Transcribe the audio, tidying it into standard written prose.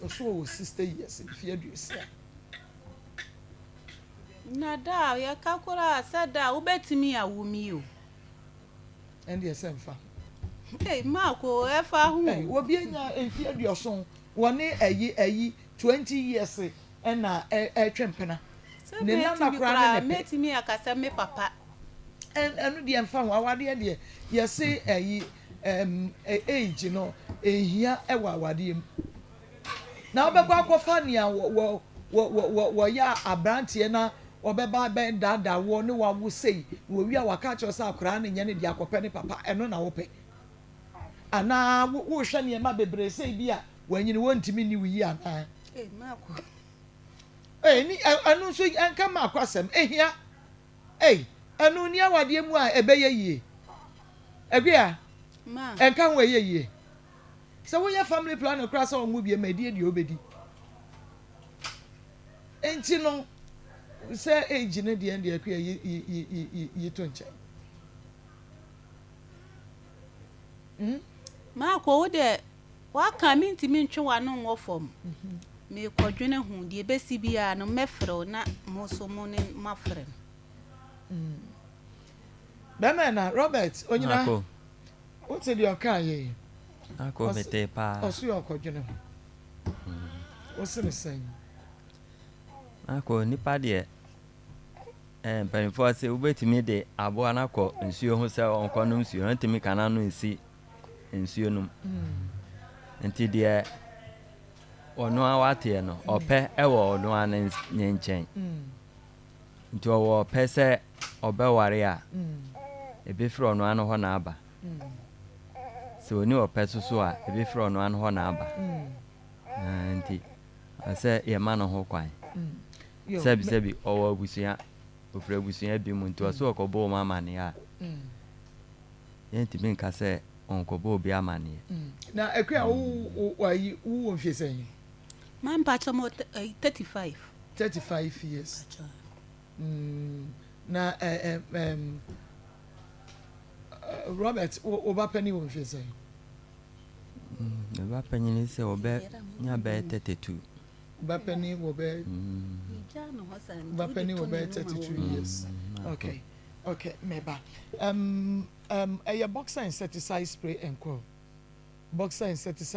so 60 years if you do say Nada, ya kakura sada ubetimi awumi o. And the semfa. Hey, Marco, efa hu. Hey, obi anya efie aduoson, woni ayi 20 years na twempena. Ne nana kura ne metimi akasa me papa. Enu de emfa ho awade de yesi ayi age no ehia ewa awade em. Na obekwa akofa nia wo ya abrante na obeba ben dada wo ne wa wo sei wo wi a waka cho sa akra ne nya ne de akope ne papa eno na wo pe ana wo hwe ne ma bebre sei bi a wanyini wontimi ni wi ana Marco ni anu so anka ma akwasem ehia anu ni awade mu a ebeye yie egua ma enka ho yeye so wo ya family plan okra so omu bi ma die obedi enti no say age ne de ende akwa yi to nche Marco wo de wa ka mi ntimi ntwe wa no wo fom me kodwene hu de besi bia no mefre na mo so mo ne mafre Bemena Robert onyina Ako what say the oka ye Ako mete pa osu okodwene hu what's the saying Ako nipa de penfo se ubetimi de abo anakọ nsuo ho se onko no nsuo ntimi kana no nsi nsuo num enti de ono awate no ope ewo ono an nyenchen nti owo ope se obeware a ebefiri ono an ho na aba se oni ope soso a ebefiri ono an ho na aba nti ase ye ma no ho kwan sebi owo abusia ofre abusia bi mu nti oso okobo mama ne a yenti bin ka se onkobo bi amane na ekwa wo mfie sen man pacho mo 35 years na Robert oba penny wo mfie sen oba penny ni se obe nya be 32 oba penny wo be oba penny wo be 32 years okay meba a boxer insecticide spray and boxer insecticide